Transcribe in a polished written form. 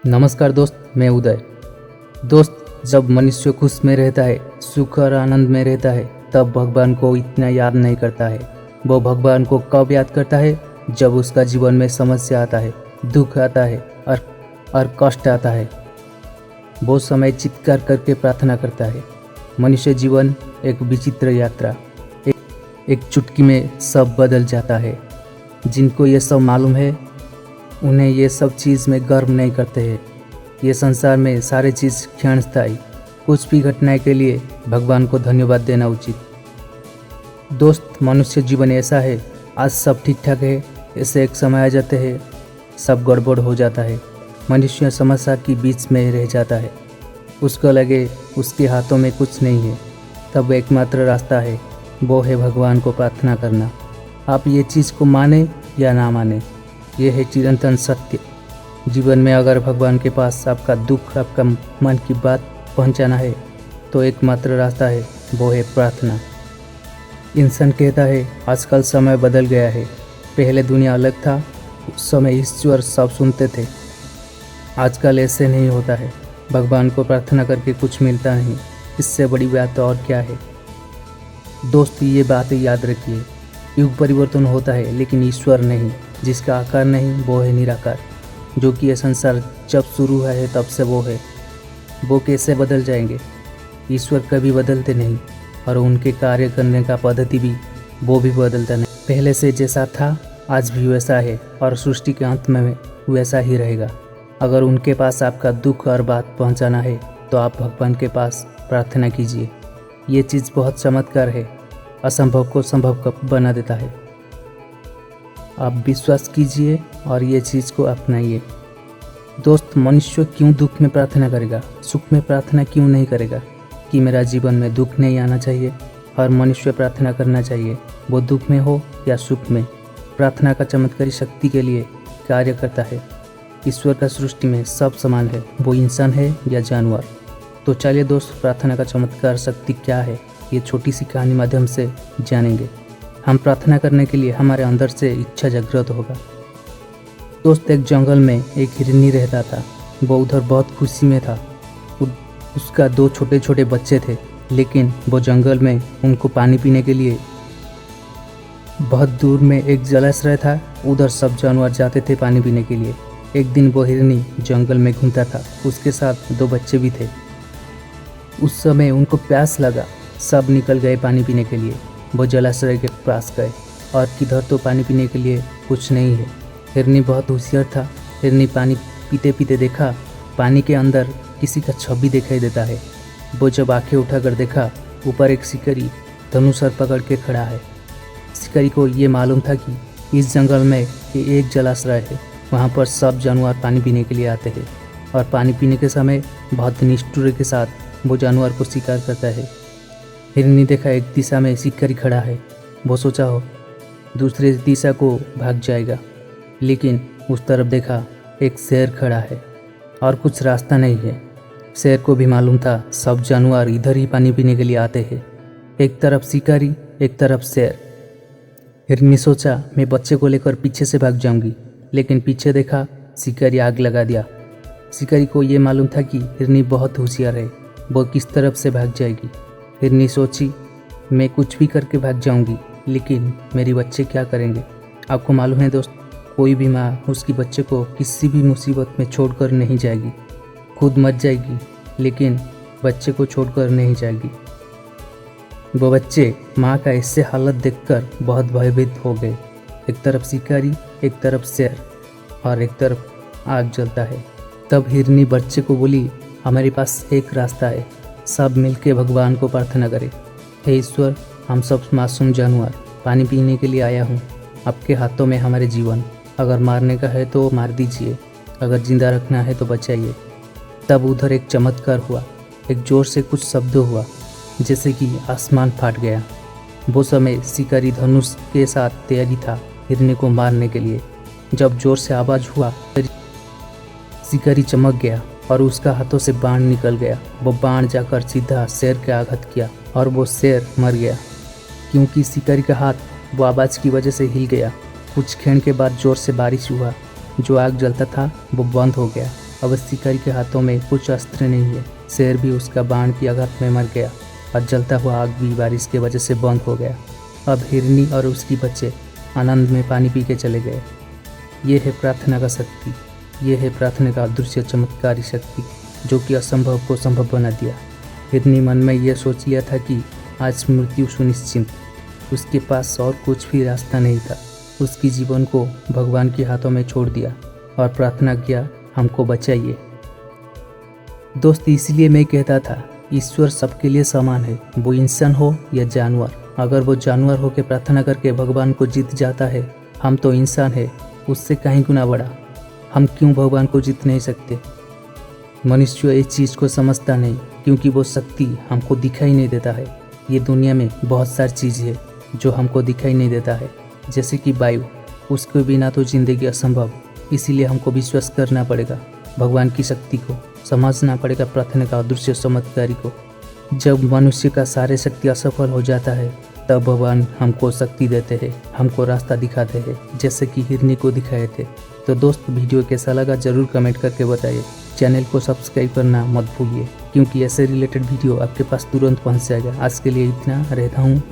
नमस्कार दोस्त, मैं उदय। दोस्त, जब मनुष्य खुश में रहता है, सुख और आनंद में रहता है, तब भगवान को इतना याद नहीं करता है। वो भगवान को कब याद करता है? जब उसका जीवन में समस्या आता है, दुख आता है और कष्ट आता है। वो समय चित्कार करके प्रार्थना करता है। मनुष्य जीवन एक विचित्र यात्रा, एक चुटकी में सब बदल जाता है। जिनको ये सब मालूम है, उन्हें ये सब चीज़ में गर्व नहीं करते हैं। ये संसार में सारे चीज़ क्षणस्थायी, कुछ भी घटनाएं के लिए भगवान को धन्यवाद देना उचित। दोस्त, मनुष्य जीवन ऐसा है, आज सब ठीक ठाक है, ऐसे एक समय आ जाते हैं सब गड़बड़ हो जाता है। मनुष्य समस्या के बीच में रह जाता है। उसको लगे उसके हाथों में कुछ नहीं है, तब एकमात्र रास्ता है, वो है भगवान को प्रार्थना करना। आप ये चीज़ को माने या ना माने, ये है चिरंतन सत्य। जीवन में अगर भगवान के पास आपका दुख, आपका मन की बात पहुंचाना है, तो एकमात्र रास्ता है, वो है प्रार्थना। इंसान कहता है आजकल समय बदल गया है, पहले दुनिया अलग था, उस समय ईश्वर सब सुनते थे। आजकल ऐसे नहीं होता है। भगवान को प्रार्थना करके कुछ मिलता नहीं, इससे बड़ी बात और क्या है। दोस्त, ये बातें याद रखिए, युग परिवर्तन होता है लेकिन ईश्वर नहीं। जिसका आकार नहीं, वो है निराकार। जो कि यह संसार जब शुरू हुआ है तब से वो है। वो कैसे बदल जाएंगे? ईश्वर कभी बदलते नहीं, और उनके कार्य करने का पद्धति भी वो भी बदलता नहीं। पहले से जैसा था आज भी वैसा है, और सृष्टि के अंत में वैसा ही रहेगा। अगर उनके पास आपका दुख और बात पहुंचाना है, तो आप भगवान के पास प्रार्थना कीजिए। ये चीज़ बहुत चमत्कार है, असंभव को संभव बना देता है। आप विश्वास कीजिए और ये चीज़ को अपनाइए। दोस्त, मनुष्य क्यों दुख में प्रार्थना करेगा, सुख में प्रार्थना क्यों नहीं करेगा? कि मेरा जीवन में दुख नहीं आना चाहिए। और मनुष्य प्रार्थना करना चाहिए, वो दुख में हो या सुख में। प्रार्थना का चमत्कारी शक्ति के लिए कार्य करता है। ईश्वर का सृष्टि में सब समान है, वो इंसान है या जानवर। तो चलिए दोस्त, प्रार्थना का चमत्कार शक्ति क्या है, ये छोटी सी कहानी माध्यम से जानेंगे। हम प्रार्थना करने के लिए हमारे अंदर से इच्छा जागृत होगा। दोस्त, एक जंगल में एक हिरनी रहता था। वो उधर बहुत खुशी में था। उसका 2 छोटे छोटे बच्चे थे, लेकिन वो जंगल में उनको पानी पीने के लिए बहुत दूर में एक जलाशय था, उधर सब जानवर जाते थे पानी पीने के लिए। एक दिन वो हिरनी जंगल में घूमता था, उसके साथ 2 बच्चे भी थे। उस समय उनको प्यास लगा, सब निकल गए पानी पीने के लिए। वो जलाशय के पास गए, और किधर तो पानी पीने के लिए कुछ नहीं है। हिरनी बहुत होशियार था। हिरनी पानी पीते पीते देखा, पानी के अंदर किसी का छवि दिखाई देता है। वो जब आंखें उठाकर देखा, ऊपर एक शिकारी धनुष पकड़ के खड़ा है। शिकारी को ये मालूम था कि इस जंगल में ये एक जलाशय है, वहाँ पर सब जानवर पानी पीने के लिए आते हैं, और पानी पीने के समय बहुत निष्ठुर के साथ वो जानवर को शिकार करता है। हिरनी देखा एक दिशा में शिकारी खड़ा है। वो सोचा हो दूसरे दिशा को भाग जाएगा, लेकिन उस तरफ देखा एक शेर खड़ा है और कुछ रास्ता नहीं है। शेर को भी मालूम था सब जानवर इधर ही पानी पीने के लिए आते हैं। एक तरफ शिकारी, एक तरफ शेर। हिरनी सोचा मैं बच्चे को लेकर पीछे से भाग जाऊंगी, लेकिन पीछे देखा शिकारी आग लगा दिया। शिकारी को ये मालूम था कि हिरनी बहुत होशियार है, वो किस तरफ से भाग जाएगी। हिरनी सोची मैं कुछ भी करके भाग जाऊंगी, लेकिन मेरे बच्चे क्या करेंगे। आपको मालूम है दोस्त, कोई भी माँ उसकी बच्चे को किसी भी मुसीबत में छोड़कर नहीं जाएगी। खुद मर जाएगी, लेकिन बच्चे को छोड़कर नहीं जाएगी। वो बच्चे माँ का ऐसे हालत देखकर बहुत भयभीत हो गए। एक तरफ शिकारी, एक तरफ शेर, और एक तरफ आग जलता है। तब हिरनी बच्चे को बोली हमारे पास एक रास्ता है, सब मिलके भगवान को प्रार्थना करें। हे ईश्वर, हम सब मासूम जानवर पानी पीने के लिए आया हूँ, आपके हाथों में हमारे जीवन। अगर मारने का है तो मार दीजिए, अगर जिंदा रखना है तो बचाइए। तब उधर एक चमत्कार हुआ। एक जोर से कुछ शब्द हुआ, जैसे कि आसमान फाट गया। वो समय शिकारी धनुष के साथ तैयारी था हिरनी को मारने के लिए। जब जोर से आवाज़ हुआ, शिकारी चमक गया और उसका हाथों से बाण निकल गया। वो बाण जाकर सीधा शेर के आघात किया, और वो शेर मर गया, क्योंकि शिकारी का हाथ वो आवाज़ की वजह से हिल गया। कुछ क्षण के बाद जोर से बारिश हुआ। जो आग जलता था वो बंद हो गया। अब शिकारी के हाथों में कुछ अस्त्र नहीं है। शेर भी उसका बाण की आघात में मर गया और जलता हुआ आग भी बारिश की वजह से बंद हो गया। अब हिरनी और उसकी बच्चे आनंद में पानी पी के चले गए। ये है प्रार्थना का शक्ति, ये है प्रार्थना का अदृश्य चमत्कारी शक्ति जो कि असंभव को संभव बना दिया। हिरनी मन में यह सोच लिया था कि आज मृत्यु सुनिश्चित। उसके पास और कुछ भी रास्ता नहीं था। उसकी जीवन को भगवान के हाथों में छोड़ दिया और प्रार्थना किया, हमको बचाइए। दोस्त, इसलिए मैं कहता था ईश्वर सबके लिए समान है, वो इंसान हो या जानवर। अगर वो जानवर हो के प्रार्थना करके भगवान को जीत जाता है, हम तो इंसान है, उससे कहीं गुना बड़ा। हम क्यों भगवान को जीत नहीं सकते? मनुष्य इस चीज़ को समझता नहीं क्योंकि वो शक्ति हमको दिखाई नहीं देता है। ये दुनिया में बहुत सारी चीज़ है जो हमको दिखाई नहीं देता है, जैसे कि वायु, उसके बिना तो जिंदगी असंभव। इसीलिए हमको विश्वास करना पड़ेगा भगवान की शक्ति को, समझना पड़ेगा प्रार्थना का अदृश्य चमत्कारी को। जब मनुष्य का सारे शक्ति असफल हो जाता है तब भगवान हमको शक्ति देते हैं, हमको रास्ता दिखाते हैं, जैसे कि हिरनी को दिखाए थे। तो दोस्त, वीडियो कैसा लगा जरूर कमेंट करके बताइए। चैनल को सब्सक्राइब करना मत भूलिए क्योंकि ऐसे रिलेटेड वीडियो आपके पास तुरंत पहुंच जाएगा। आज के लिए इतना, रहता हूँ।